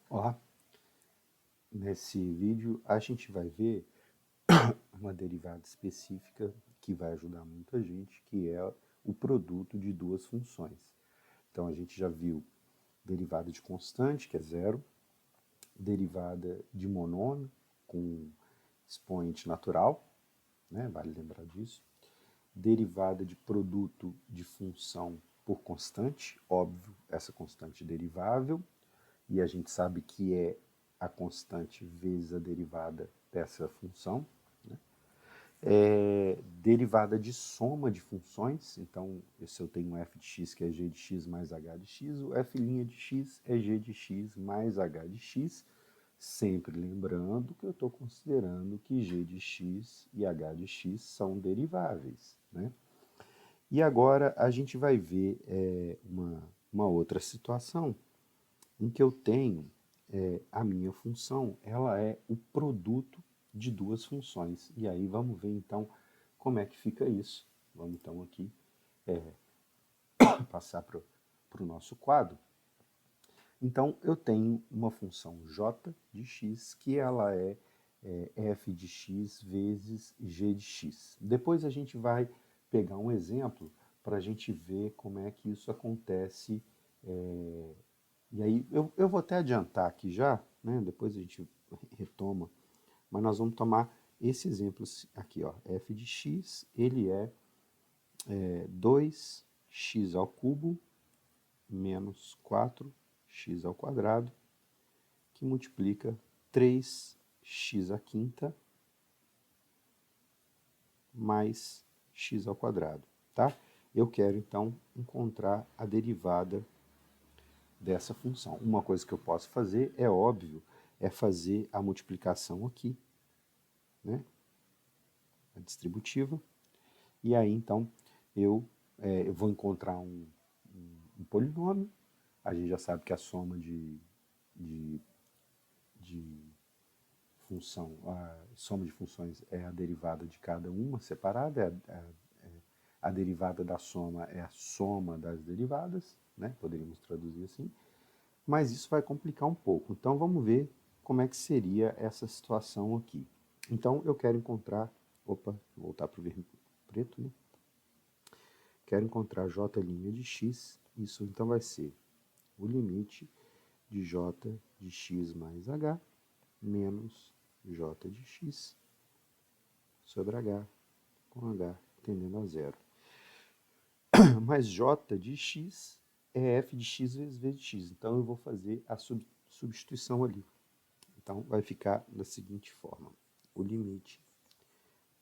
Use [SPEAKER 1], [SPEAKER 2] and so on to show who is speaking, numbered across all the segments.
[SPEAKER 1] Olá, nesse vídeo a gente vai ver uma derivada específica que vai ajudar muito a gente, que é o produto de duas funções. Então a gente já viu derivada de constante, que é zero, derivada de monômio com expoente natural, né? Vale lembrar disso, derivada de produto de função por constante, óbvio, essa constante derivável, e a gente sabe que é a constante vezes a derivada dessa função. Né? Derivada de soma de funções, então se eu tenho f de x que é g de x mais h de x, o f' de x é g de x mais h de x, sempre lembrando que eu estou considerando que g de x e h de x são deriváveis. Né? E agora a gente vai ver uma outra situação em que eu tenho a minha função, ela é o produto de duas funções. E aí vamos ver então como é que fica isso. Vamos então aqui passar para o nosso quadro. Então eu tenho uma função j de x que ela é f de x vezes g de x. Depois a gente vai pegar um exemplo para a gente ver como é que isso acontece. E aí eu vou até adiantar aqui já, né? Depois a gente retoma, mas nós vamos tomar esse exemplo aqui, ó, f de x, ele é 2x ao cubo menos 4x ao quadrado, que multiplica 3x à quinta mais x ao quadrado, tá? Eu quero, então, encontrar a derivada dessa função. Uma coisa que eu posso fazer, é óbvio, é fazer a multiplicação aqui, né? A distributiva. E aí, então, eu vou encontrar um polinômio. A gente já sabe que a soma de, de função, a soma de funções é a derivada de cada uma separada, a derivada da soma é a soma das derivadas, né? Poderíamos traduzir assim, mas isso vai complicar um pouco. Então vamos ver como é que seria essa situação aqui. Então eu quero encontrar, opa, vou voltar para o vermelho preto, né? Quero encontrar j' de x, isso então vai ser o limite de j de x mais h menos j de x sobre h com h tendendo a zero. Mas j de x é f de x vezes v de x, então eu vou fazer a substituição ali. Então vai ficar da seguinte forma, o limite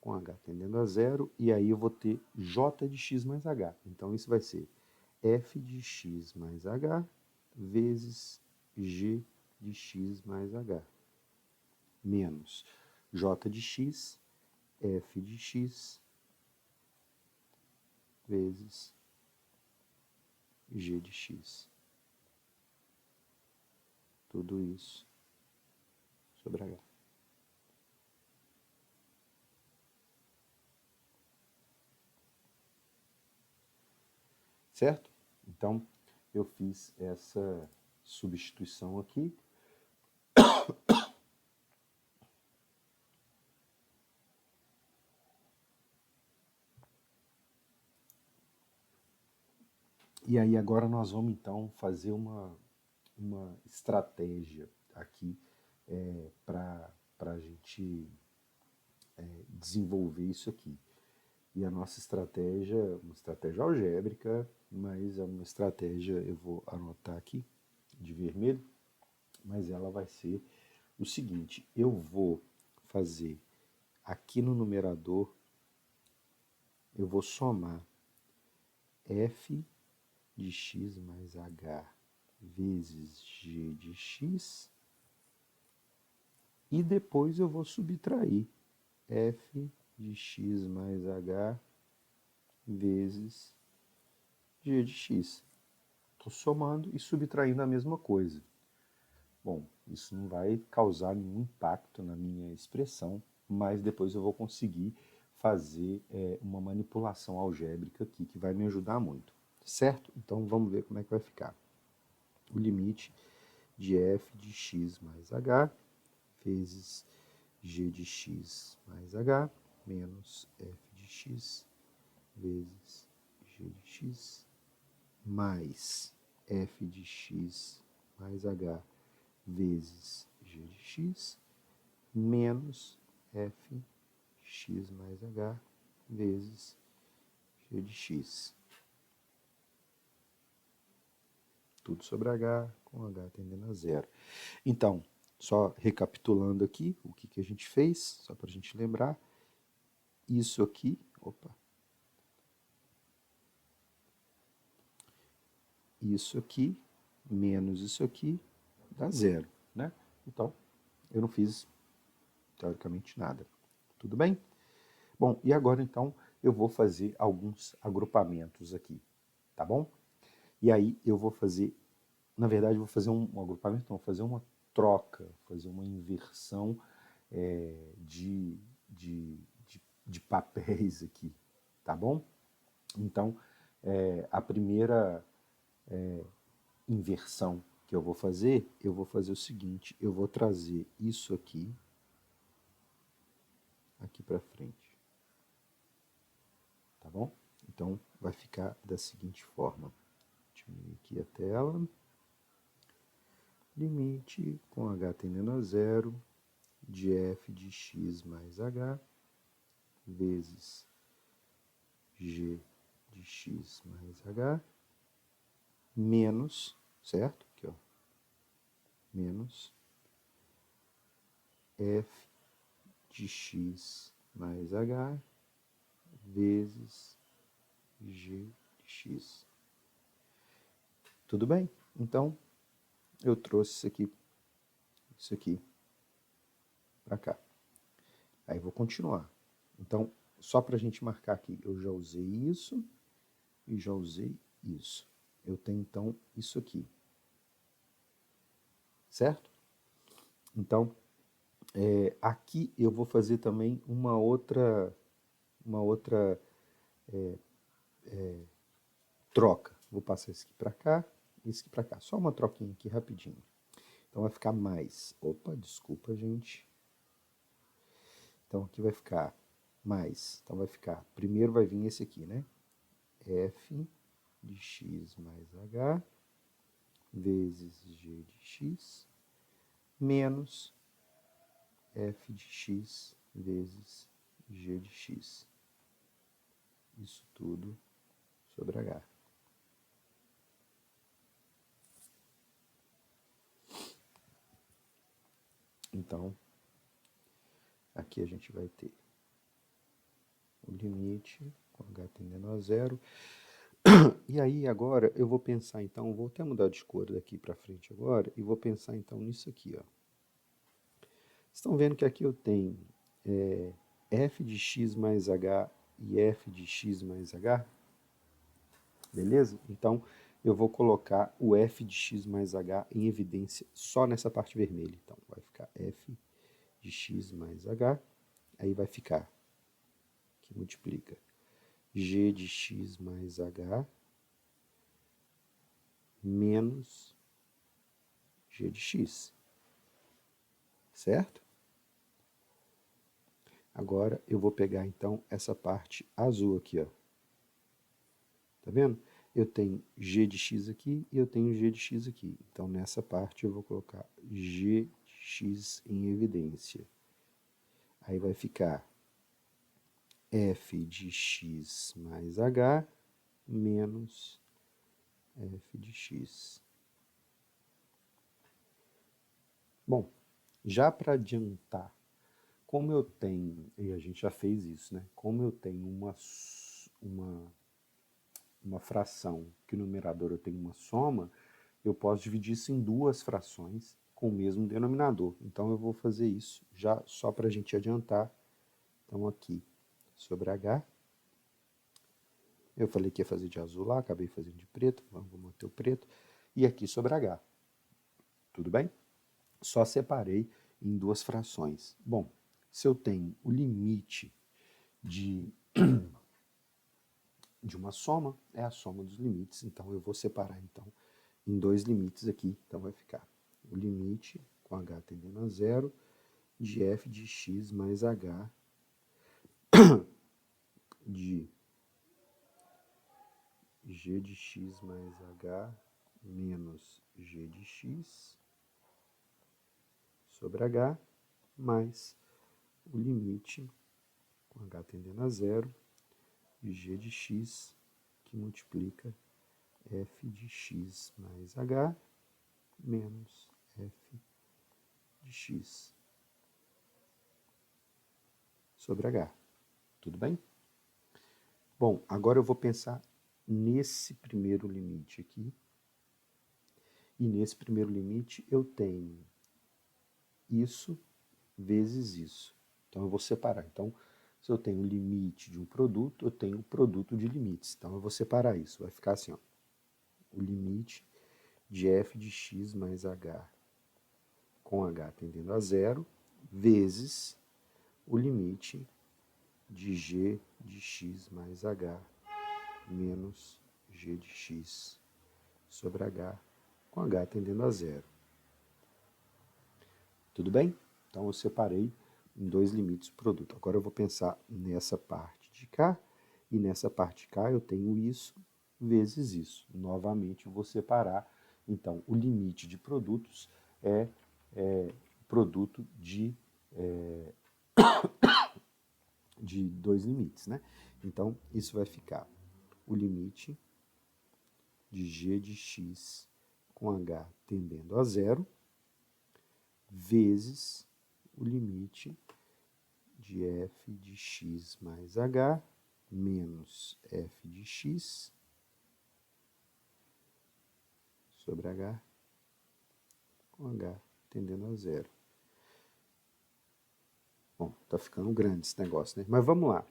[SPEAKER 1] com h tendendo a zero, e aí eu vou ter j de x mais h. Então isso vai ser f de x mais h vezes g de x mais h, menos j de x, f de x vezes g de x. Tudo isso sobre h. Certo? Então, eu fiz essa substituição aqui. E aí agora nós vamos então fazer uma estratégia aqui para a gente desenvolver isso aqui. E a nossa estratégia, uma estratégia algébrica, mas é uma estratégia, eu vou anotar aqui de vermelho, mas ela vai ser o seguinte, eu vou fazer aqui no numerador, eu vou somar f de x mais h vezes g de x, e depois eu vou subtrair f de x mais h vezes g de x. Estou somando e subtraindo a mesma coisa. Bom, isso não vai causar nenhum impacto na minha expressão, mas depois eu vou conseguir fazer uma manipulação algébrica aqui que vai me ajudar muito. Certo? Então vamos ver como é que vai ficar. O limite de f de x mais h vezes g de x mais h menos f de x vezes g de x mais f de x mais h vezes g de x menos f de x mais h vezes g de x. Tudo sobre h, com h tendendo a zero. Então, só recapitulando aqui o que a gente fez, só para a gente lembrar. Isso aqui, isso aqui menos isso aqui dá zero, né? Então, eu não fiz, teoricamente, nada. Tudo bem? Bom, e agora, então, eu vou fazer alguns agrupamentos aqui, tá bom? E aí eu vou fazer, na verdade, eu vou fazer um agrupamento, não, vou fazer uma troca, fazer uma inversão de papéis aqui, tá bom? Então, a primeira inversão que eu vou fazer o seguinte, eu vou trazer isso aqui para frente, tá bom? Então, vai ficar da seguinte forma. Diminuir aqui a tela. Limite com h tendendo a zero de f de x mais h vezes g de x mais h menos, certo? Aqui, ó, menos f de x mais h vezes g de x. Tudo bem? Então, eu trouxe isso aqui para cá. Aí vou continuar. Então, só para a gente marcar aqui, eu já usei isso e já usei isso. Eu tenho, então, isso aqui. Certo? Então, aqui eu vou fazer também uma outra troca. Vou passar esse aqui para cá e esse aqui para cá. Só uma troquinha aqui rapidinho. Então vai ficar mais. Opa, desculpa, gente. Então aqui vai ficar mais. Então vai ficar. Primeiro vai vir esse aqui, né? F de x mais h vezes g de x menos f de x vezes g de x. Isso tudo sobre h. Então, aqui a gente vai ter o limite com h tendendo a zero. E aí agora eu vou pensar então, vou até mudar de cor daqui para frente agora, e vou pensar então nisso aqui, ó. Estão vendo que aqui eu tenho f de x mais h e f de x mais h? Beleza? Então, eu vou colocar o f de x mais h em evidência só nessa parte vermelha. Então, vai ficar f de x mais h, aí vai ficar, que multiplica, g de x mais h menos g de x. Certo? Agora eu vou pegar então essa parte azul aqui, ó. Tá vendo? Eu tenho g de x aqui e eu tenho g de x aqui. Então nessa parte eu vou colocar g de x em evidência. Aí vai ficar f de x mais h menos f de x. Bom, já para adiantar, como eu tenho, e a gente já fez isso, né? Como eu tenho uma fração que no numerador eu tenho uma soma, eu posso dividir isso em duas frações com o mesmo denominador. Então eu vou fazer isso já só para a gente adiantar. Então aqui sobre h, eu falei que ia fazer de azul lá, acabei fazendo de preto, vou manter o preto. E aqui sobre h. Tudo bem? Só separei em duas frações. Bom, se eu tenho o limite de uma soma, é a soma dos limites. Então eu vou separar então em dois limites aqui. Então vai ficar o limite com h tendendo a zero de f de x mais h de g de x mais h menos g de x sobre h mais o limite com h tendendo a zero de g de x que multiplica f de x mais h menos f de x sobre h. Tudo bem? Bom, agora eu vou pensar nesse primeiro limite aqui. E nesse primeiro limite eu tenho isso vezes isso. Então eu vou separar. Então, se eu tenho o limite de um produto, eu tenho o produto de limites. Então eu vou separar isso. Vai ficar assim, ó. O limite de f de x mais h com h tendendo a zero vezes o limite de g de x mais h menos g de x sobre h com h tendendo a zero. Tudo bem? Então eu separei em dois limites o produto. Agora eu vou pensar nessa parte de cá, e nessa parte de cá eu tenho isso vezes isso. Novamente eu vou separar. Então o limite de produtos é produto de dois limites, né? Então isso vai ficar o limite de g de x com h tendendo a zero vezes o limite de f de x mais h menos f de x sobre h com h tendendo a zero. Bom, tá ficando grande esse negócio, né? Mas vamos lá.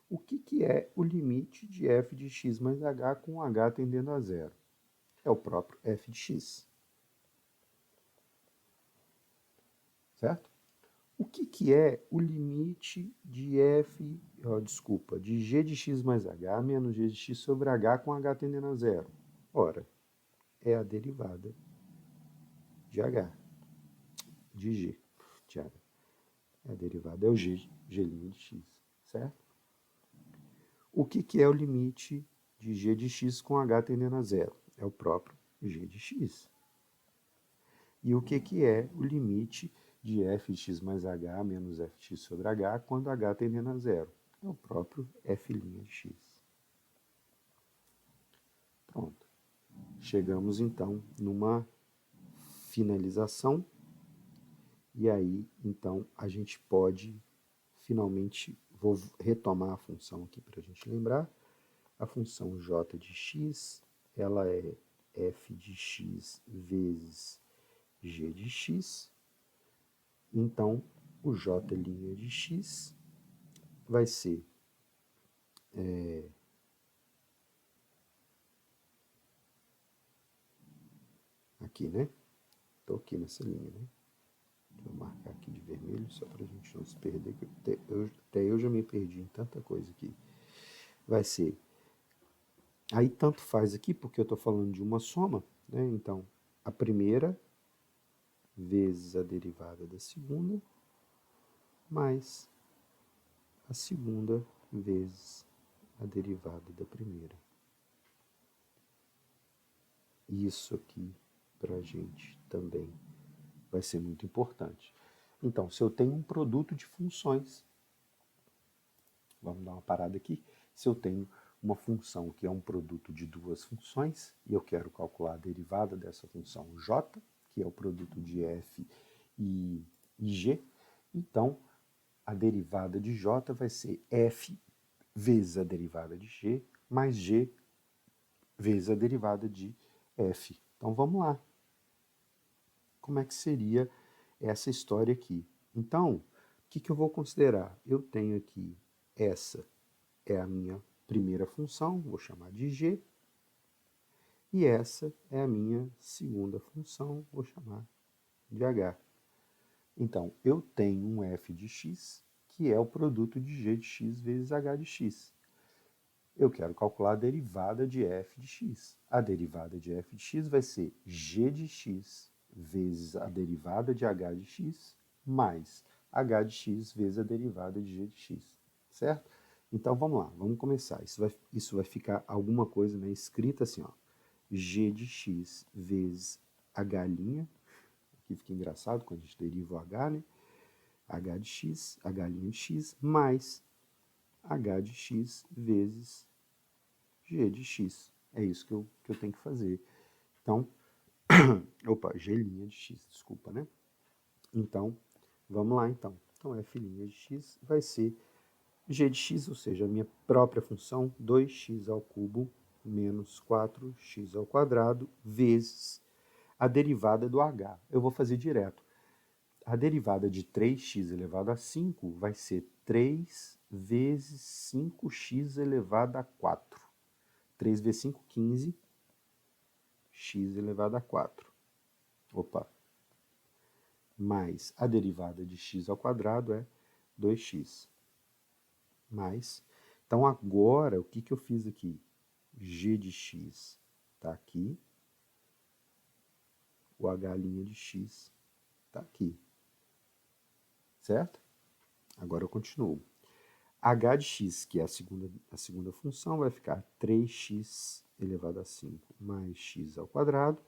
[SPEAKER 1] O que é o limite de f de x mais h com h tendendo a zero? É o próprio f de x. Certo? O que é o limite de f, de g de x mais h menos g de x sobre h com h tendendo a zero? Ora, é a derivada de h, de g, de h. A derivada é o g' de x, certo? O que é o limite de g de x com h tendendo a zero? É o próprio g de x. E o que é o limite de f de x mais h menos f de x sobre h quando h tendendo a zero? É o próprio f' de x. Pronto. Chegamos então numa finalização. E aí, então, a gente pode finalmente, vou retomar a função aqui para a gente lembrar. A função j de x, ela é f de x vezes g de x. Então, o j' de x vai ser aqui, né? Estou aqui nessa linha, né? Vou marcar aqui de vermelho só para a gente não se perder, que até eu já me perdi em tanta coisa aqui. Vai ser, aí tanto faz aqui, porque eu estou falando de uma soma, né? Então, a primeira vezes a derivada da segunda, mais a segunda vezes a derivada da primeira. Isso aqui para a gente também vai ser muito importante. Então, se eu tenho um produto de funções, vamos dar uma parada aqui, se eu tenho uma função que é um produto de duas funções, e eu quero calcular a derivada dessa função j, que é o produto de f e g, então a derivada de j vai ser f vezes a derivada de g, mais g vezes a derivada de f. Então vamos lá. Como é que seria essa história aqui? Então, o que eu vou considerar? Eu tenho aqui, essa é a minha primeira função, vou chamar de g, e essa é a minha segunda função, vou chamar de h. Então, eu tenho um f de x, que é o produto de g de x vezes h de x. Eu quero calcular a derivada de f de x. A derivada de f de x vai ser g de x vezes a derivada de h de x, mais h de x vezes a derivada de g de x, certo? Então vamos lá, vamos começar. Isso vai ficar alguma coisa, né, escrita assim, ó, g de x vezes h', aqui fica engraçado quando a gente deriva o h, né? H de x, h' de x, mais h de x vezes g de x. É isso que eu tenho que fazer. Então, opa, g' de x, desculpa, né? Então, vamos lá então. Então, f' de x vai ser g de x, ou seja, a minha própria função, 2x ao cubo menos 4x ao quadrado, vezes a derivada do h. Eu vou fazer direto. A derivada de 3x elevado a 5 vai ser 3 vezes 5x elevado a 4. 3 vezes 5, 15, x elevado a 4. Opa. Mais a derivada de x ao quadrado é 2x. Mais. Então, agora, o que eu fiz aqui? G de x está aqui. O h' de x está aqui. Certo? Agora eu continuo. H de x, que é a segunda função, vai ficar 3x elevado a 5 mais x ao quadrado,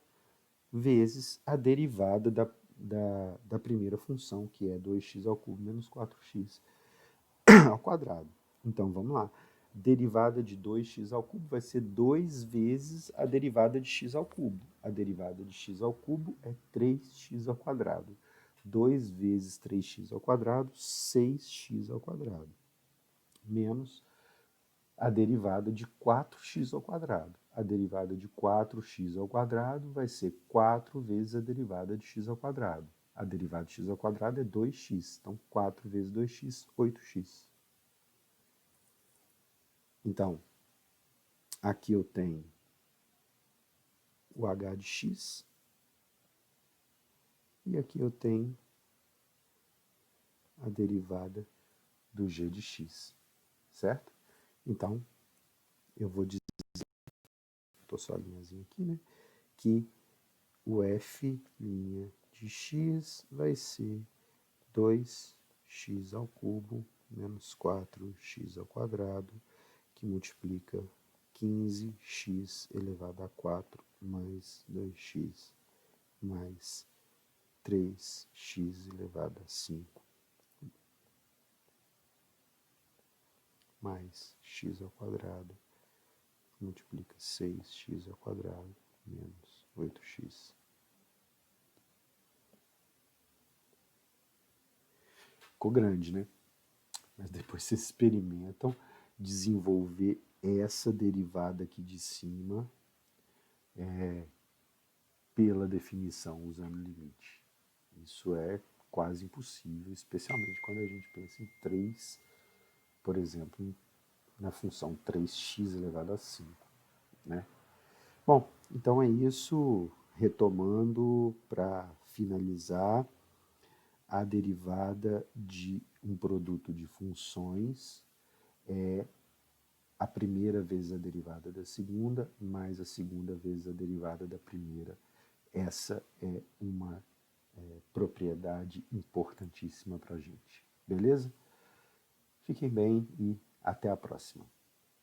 [SPEAKER 1] vezes a derivada da primeira função, que é 2x ao cubo menos 4x ao quadrado. Então, vamos lá. Derivada de 2x ao cubo vai ser 2 vezes a derivada de x ao cubo. A derivada de x ao cubo é 3x ao quadrado. 2 vezes 3x ao quadrado, 6x ao quadrado. Menos a derivada de 4x ao quadrado. A derivada de 4x ao quadrado vai ser 4 vezes a derivada de x ao quadrado. A derivada de x ao quadrado é 2x. Então, 4 vezes 2x, 8x. Então, aqui eu tenho o h de x e aqui eu tenho a derivada do g de x, certo? Então, eu vou dizer, estou só a linhazinha aqui, né? Que o f' de x vai ser 2x ao cubo menos 4x ao quadrado, que multiplica 15x elevado a 4 mais 2x mais 3x elevado a 5 mais x ao quadrado, multiplica 6x ao quadrado menos 8x. Ficou grande, né? Mas depois vocês experimentam desenvolver essa derivada aqui de cima pela definição usando limite. Isso é quase impossível, especialmente quando a gente pensa em 3, por exemplo, na função 3x elevado a 5, né? Bom, então é isso. Retomando para finalizar, a derivada de um produto de funções é a primeira vezes a derivada da segunda, mais a segunda vezes a derivada da primeira. Essa é uma propriedade importantíssima para a gente. Beleza? Fiquem bem e até a próxima.